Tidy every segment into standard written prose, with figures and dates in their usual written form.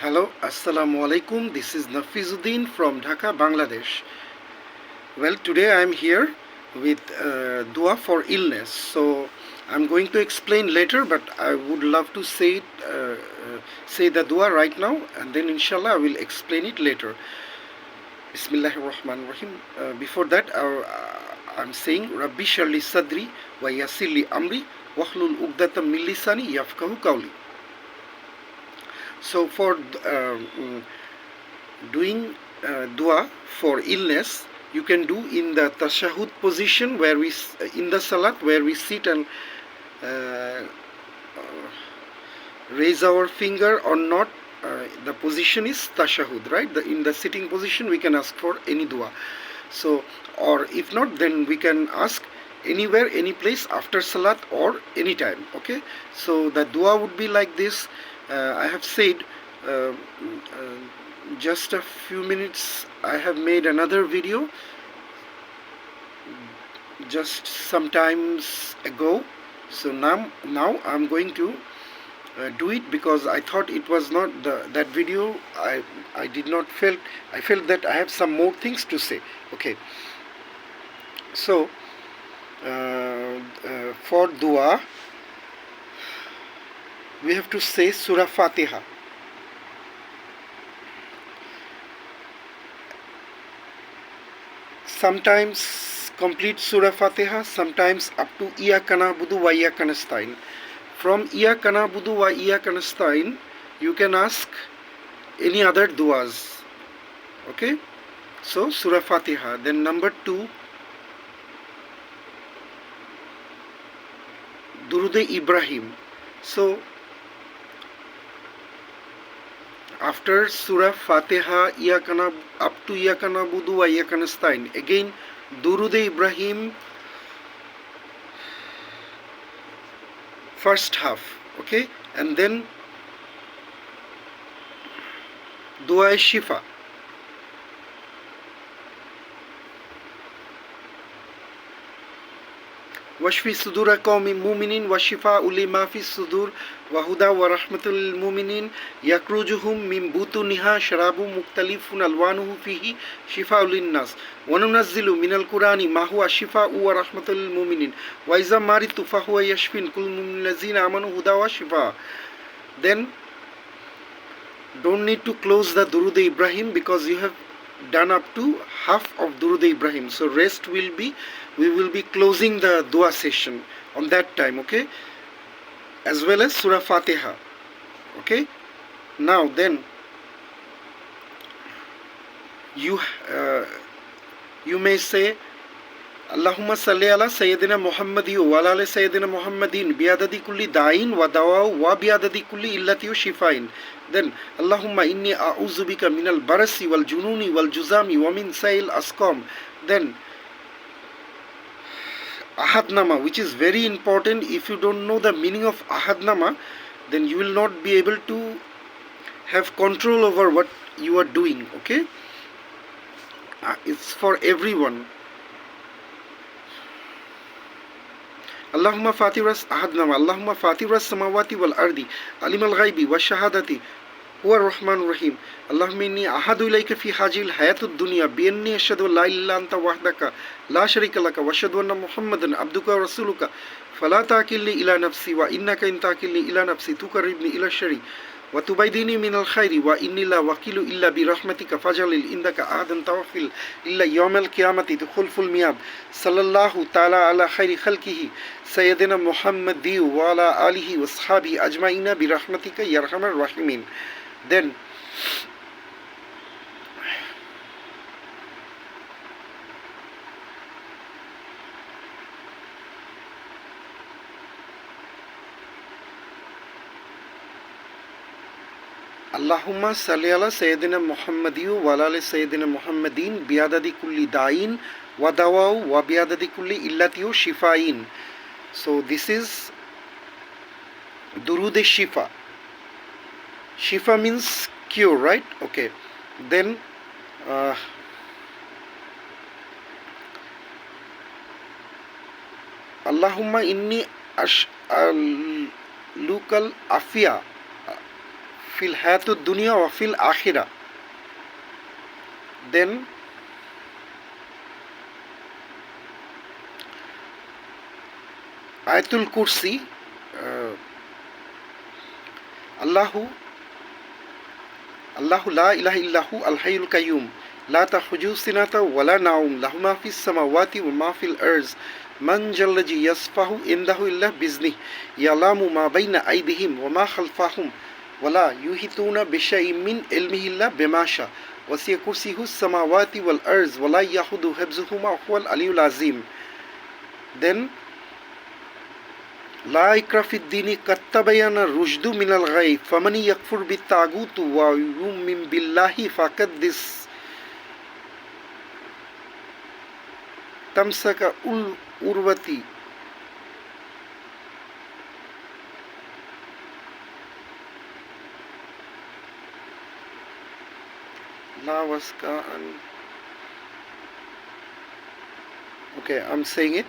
Hello, Assalamu alaikum. This is Nafizuddin from Dhaka, Bangladesh. Well, today I'm here with dua for illness. So I'm going to explain later, but I would love to say the dua right now, and then inshallah I will explain it later. Bismillahir Rahmanir Rahim. Before that, I'm saying Rabbi Sharli Sadri wa Yasirli Amri Wahlul Ugdatam min lisani yafqahu qawli. So for doing dua for illness, you can do in the tashahud position where in the salat where we sit and raise our finger or not. The position is tashahud, right? In the sitting position we can ask for any dua. So, or if not, then we can ask anywhere, any place after salat or any time. Okay, so the dua would be like this. I have said just a few minutes I have made another video just some times ago. So now I'm going to do it because I thought it was not that video. I felt that I have some more things to say. Okay, so for dua we have to say Surah Fatiha. Sometimes complete Surah Fatiha, sometimes up to Iyyaka na'budu wa iyyaka nasta'in. From Iyyaka na'budu wa iyyaka nasta'in, you can ask any other duas. Okay? So Surah Fatiha. Then number 2, Durud Ibrahim. So after Surah Fatiha, up to Iyyaka na'budu wa iyyaka nasta'in, again Durud Ibrahim, first half, okay, and then Dua Shifa. Washfi sudura qawmi mu'minin wa shifa'u lima fi sudur wa huda wa rahmatul lil mu'minin yakrujuhum min butuniha sharabun mukhtalifun alwanuhu fihi shifa'u lin nas wa nunazzilu minal qur'ani ma huwa shifa'u wa rahmatul lil mu'minin wa iza maritu fa huwa yashfin kul min allazina amanu huda wa shifa'. Then don't need to close the Durud Ibrahim because you have done up to half of Durud Ibrahim. So rest we will be closing the dua session on that time, okay, as well as Surah Fatiha. Okay, now then you may say Allahumma salli ala Sayyidina Muhammadi wa ala Sayyidina Muhammadin biadadi kulli da'in wa dawa wa biadadi kulli illati wa shifain. Then Allahumma inni a'udhu bika minal barasi wal jununi wal juzami wa min sa'il asqam. Then Ahadnama, which is very important. If you don't know the meaning of Ahadnama, then you will not be able to have control over what you are doing. Okay, it's for everyone. Allahumma fatiras ahadnama, Allahumma fatiras samawati wal ardi, alimal ghaibi wa shahadati, huwa rahman rahim. Allahumma inni ahadu ilayka fi hajil hayatud dunya bi anni ashhadu la ilaha illa anta wahdaka la sharika laka wa ashhadu anna muhammadan abduka wa rasuluka fala ta'kilni ila nafsi wa innaka in ta'kilni ila nafsi tuqarribni ila shari wa tubaydini min al khairi wa inni la wakilu illa bi rahmatika fajalil indaka ahadan tawaffil illa yawm al qiyamati tukhulful miyad. Sallallahu ta'ala ala khairi khalqihi Sayyidina Muhammadi wa ala alihi wa ashabihi ajma'ina bi rahmatika ya arhamar rahimin. Then Allahumma salli ala Sayyidina Muhammadi wa ala Sayyidina Muhammadin biadadi kulli da'in wa dawaw wa biadadi kulli illati wa shifain. So this is Durud Shifa. Shifa means cure, right? Okay. Then Allahumma inni as'alukal afiya fil hayatud dunya wa fil akhirah. Then Ayatul Kursi, Allahu la ilaha illahu al hayyul qayyum la ta'khudhuhu sinatun wa la nawm lahu ma fis samawati wa ma fil arz man jallazi yasfahu indahu illa bizni ya'lamu ma bayna aydihim wa ma khalfahum wa la yuhituna bi shay'in min ilmihi illa bima sha wasi'a kursiyuhu samawati wal arz wa la yahudu hifzuhuma huwal aliyyul azim. Then لا إكراه في الدين قد تبين الرشد من الغي فمن يكفر بالطاغوت ويؤمن بالله فقد استمسك بالعروة لا وثق. Okay, I'm saying it.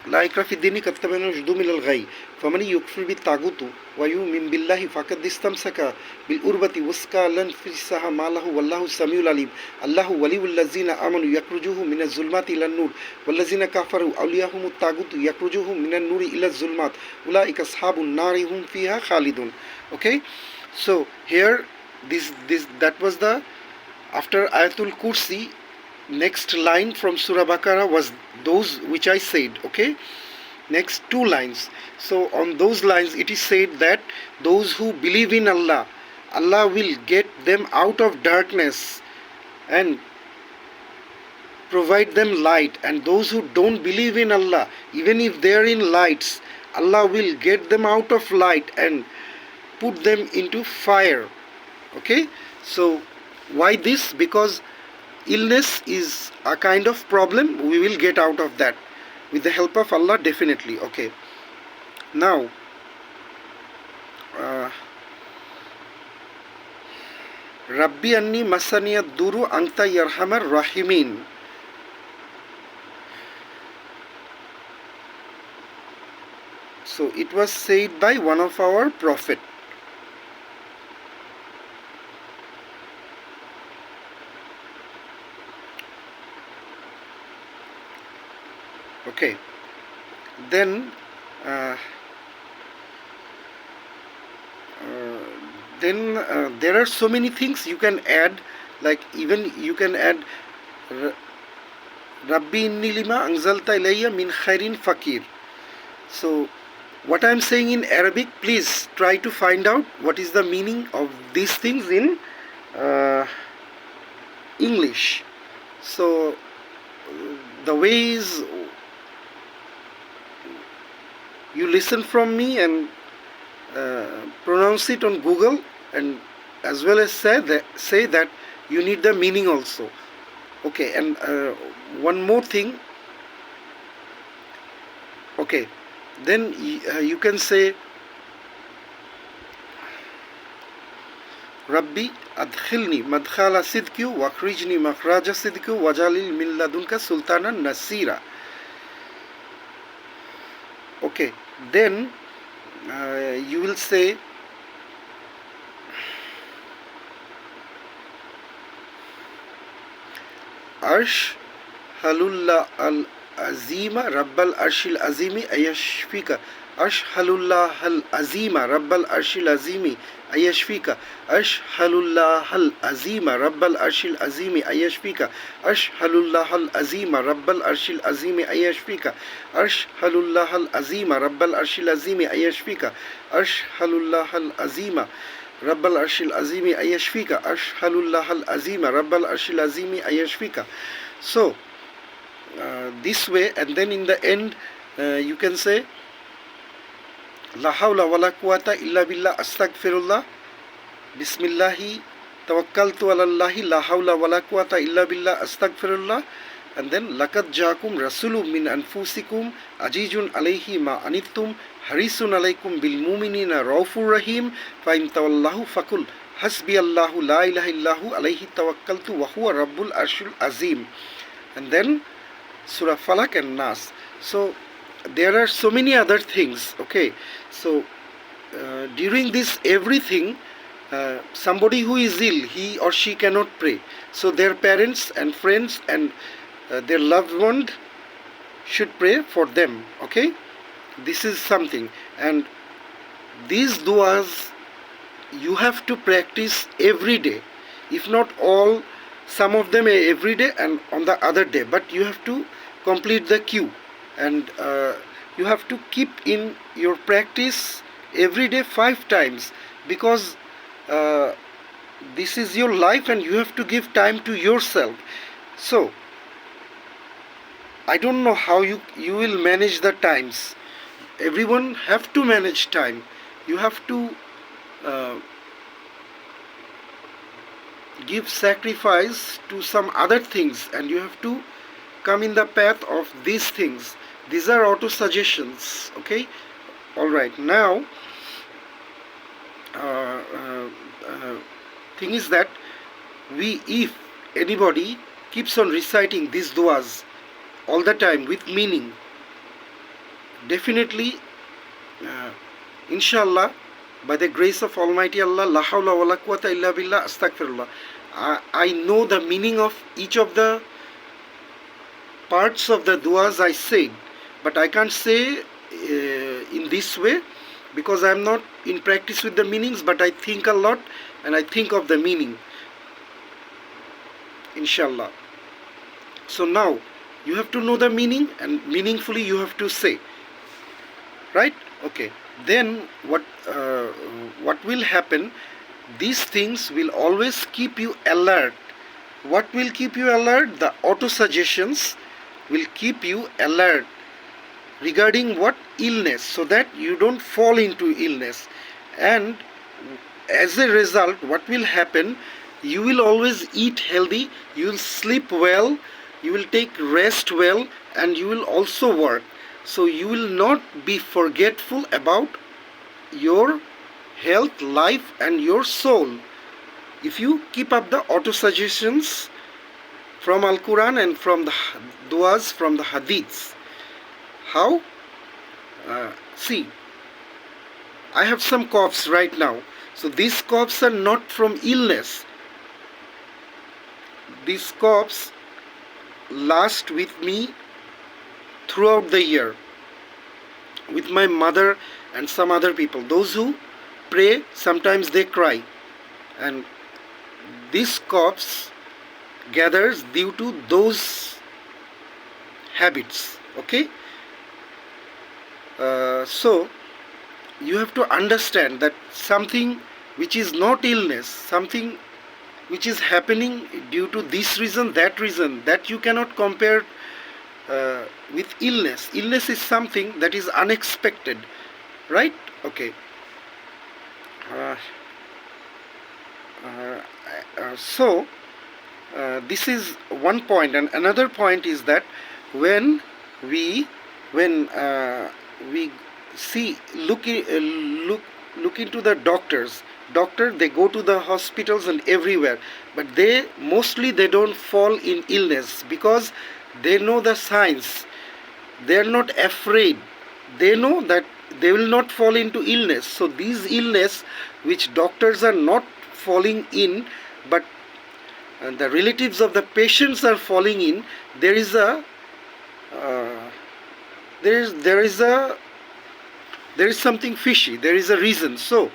لا إكراه في الدين قد تبين الرشد من الغي فمن يكفر بالطاغوت ويؤمن بالله فقد استمسك بالعروة الوثقى لا انفصام له والله السميع العليم. الله ولي الذين آمنوا يخرجوهم من الظلمات إلى النور والذين كفروا أولياءهم الطاغوت يخرجوهم من النور إلى الظلمات أولئك أصحاب النار هم فيها خالدون. Okay, so here this that was the after Ayatul Kursi. Next line from Surah Baqarah was those which I said. Okay, next two lines. So on those lines it is said that those who believe in Allah, Allah will get them out of darkness and provide them light, and those who don't believe in Allah, even if they are in lights, Allah will get them out of light and put them into fire. Okay, so why this? Because illness is a kind of problem. We will get out of that with the help of Allah, definitely. Okay, now Rabbi anni masaniyad duru anta yarhamar rahimin. So it was said by one of our prophet. Okay, then there are so many things you can add, like even you can add Rabbi inni lima anzalta ilayya min khairin fakir. So what I am saying in Arabic, please try to find out what is the meaning of these things in English. So the way is you listen from me and pronounce it on Google, and as well as say that you need the meaning also. Okay, and one more thing. Okay, then you can say Rabbi adkhilni madkhala sidqi wa akhrijni makhraja sidqi wajalil min ladunka sultanan nasira. Okay, then you will say Arsh halullah al azima rabbal arshil azimi ayashfika. Arsh halullah al azima rabbal arshil azimi ayashfika. Arsh halullah al azima rabbal arshil azimi ayashfika. Arsh halullah al azima rabbal arshil azimi ayashfika. Arsh halullah al azima rabbal arshil azimi ayashfika. Arsh halullah al azima rabbal arshil azimi ayashfika. Arsh halullah al azima rabbal arshil azimi ayashfika. So this way, and then in the end you can say La hawla wa la quwwata illa billah astaghfirullah bismillahi tawakkaltu ala Allahi la hawla wa la quwwata illa billah astaghfirullah. And then laqad ja'akum rasulun min anfusikum azizun alayhi ma anittum harisun alaykum bil mu'minina raufur rahim fa in tawallahu faqul hasbi Allahu la ilaha illahu alayhi tawakkaltu wa huwa rabbul arshil azim. And then Surah Falak and Nas. So there are so many other things. Okay, so during this everything, somebody who is ill, he or she cannot pray. So their parents and friends and their loved one should pray for them. Okay, this is something. And these du'as you have to practice every day, if not all, some of them every day and on the other day, but you have to complete the queue. And you have to keep in your practice every day 5 times, because this is your life and you have to give time to yourself. So I don't know how you will manage the times. Everyone have to manage time. You have to give sacrifice to some other things, and you have to come in the path of these things. These are auto suggestions. Okay, all right. Now thing is that if anybody keeps on reciting these du'as all the time with meaning, definitely inshallah, by the grace of Almighty Allah, la hawla wa la quwwata illa billah, astaghfirullah, I know the meaning of each of the parts of the du'as I said, but I can't say in this way because I am not in practice with the meanings, but I think a lot and I think of the meaning, inshallah. So now you have to know the meaning and meaningfully you have to say, right? Okay, then what will happen? These things will always keep you alert. What will keep you alert? The auto suggestions will keep you alert regarding what? Illness, so that you don't fall into illness. And as a result, what will happen? You will always eat healthy, you will sleep well, you will take rest well, and you will also work. So you will not be forgetful about your health, life and your soul, if you keep up the auto suggestions from Al-Quran and from the du'as from the hadiths. How? See, I have some coughs right now. So these coughs are not from illness. These coughs last with me throughout the year, with my mother and some other people. Those who pray, sometimes they cry, and these coughs gathers due to those habits. Okay, so you have to understand that something which is not illness, something which is happening due to this reason, that you cannot compare with illness. Illness is something that is unexpected, right? Okay. So this is one point, and another point is that when we see look into the doctors, they go to the hospitals and everywhere, but they don't fall in illness because they know the science. They are not afraid. They know that they will not fall into illness. So these illness which doctors are not falling in, but the relatives of the patients are falling in, there is something fishy. There is a reason. So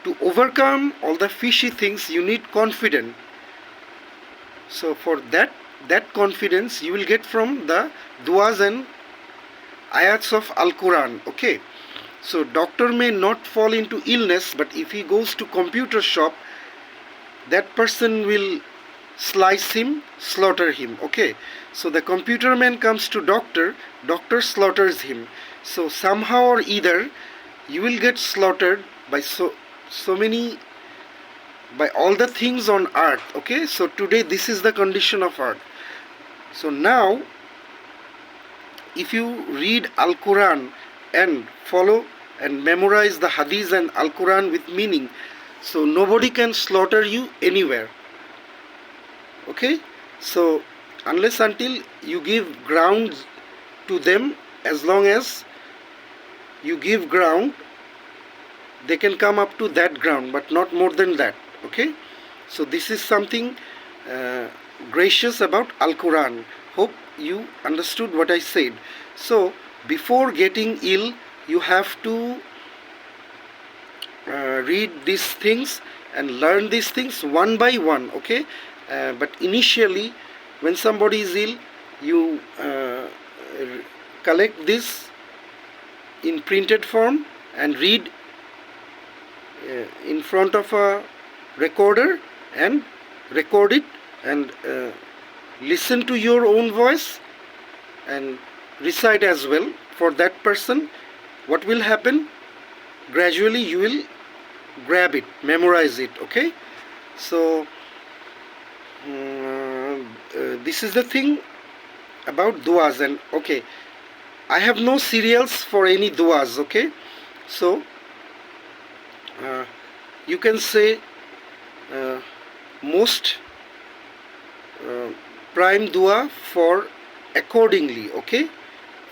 to overcome all the fishy things, you need confidence. So for that confidence you will get from the du'as and ayats of Al-Quran. Okay, so doctor may not fall into illness, but if he goes to computer shop, that person will slice him, slaughter him. Okay, so the computer man comes to doctor slaughters him. So somehow or either you will get slaughtered by so many, by all the things on earth. Okay, so today this is the condition of earth. So now if you read Al-Quran and follow and memorize the hadith and Al-Quran with meaning, so nobody can slaughter you anywhere. Okay, so unless until you give ground to them, as long as you give ground they can come up to that ground, but not more than that. Okay, so this is something gracious about Al-Quran. Hope you understood what I said. So before getting ill, you have to read these things and learn these things one by one. Okay, but initially when somebody is ill, you collect this in printed form and read in front of a recorder and record it, and listen to your own voice and recite as well for that person. What will happen? Gradually you will grab it, memorize it. Okay, so this is the thing about duas. And okay, I have no serials for any duas. Okay, so you can say most prime dua for accordingly. Okay,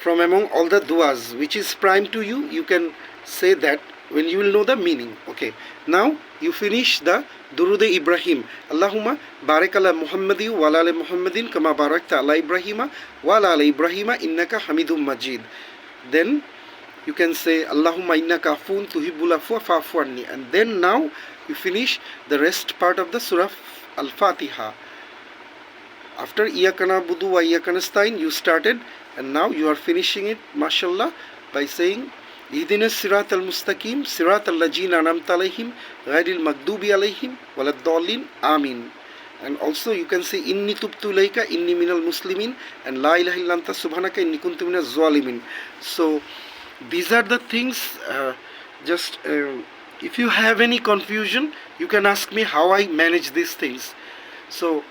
from among all the duas, which is prime to you, you can say that when you will know the meaning. Okay, now you finish the Durud Ibrahim. Allahumma barik ala Muhammadi wa ala Muhammadin kama barakta ala Ibrahima wa ala Ibrahima innaka Hamidum Majid. Then you can say Allahumma innaka afun tuhibbul afwa fa'fu anni. And then now you finish the rest part of the Surah Al-Fatiha. After Iyyaka na'budu wa iyyaka nasta'in you started, and now you are finishing it, mashallah, by saying Ihdinas siratal mustaqim siratal ladzina an'amta alaihim ghairil maghdubi alaihim waladdallin amin. And also you can say inni tubtu ilayka inni minal muslimin and la ilaha illa anta subhanaka inni kuntu minaz zalimin. So these are the things. Just if you have any confusion, you can ask me how I manage these things. So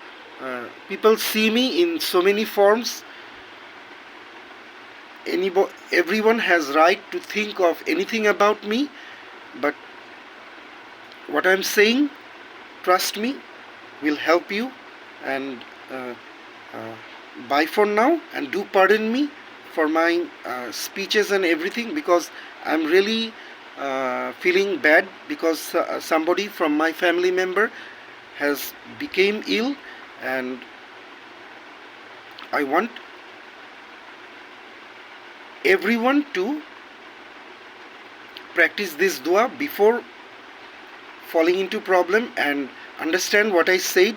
people see me in so many forms. Everyone has right to think of anything about me, but what I'm saying, trust me, will help you. And bye for now, and do pardon me for my speeches and everything, because I'm really feeling bad, because somebody from my family member has became ill, and I want everyone to practice this dua before falling into problem, and understand what I said,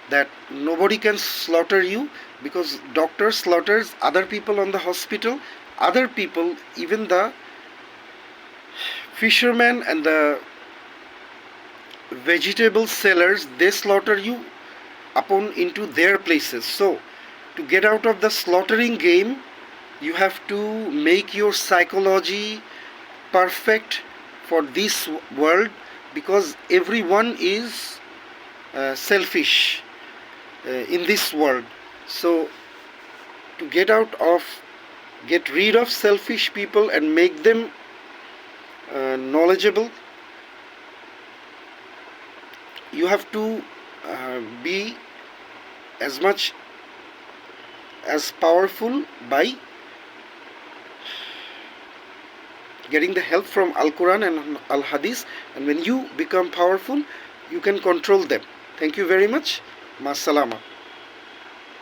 that nobody can slaughter you, because doctor slaughters other people on the hospital, other people, even the fishermen and the vegetable sellers, they slaughter you upon into their places. So to get out of the slaughtering game, you have to make your psychology perfect for this world, because everyone is selfish in this world. So to get rid of selfish people and make them knowledgeable, you have to be as much as powerful by getting the help from Al-Quran and Al-Hadith. And when you become powerful, you can control them. Thank you very much. Ma salama.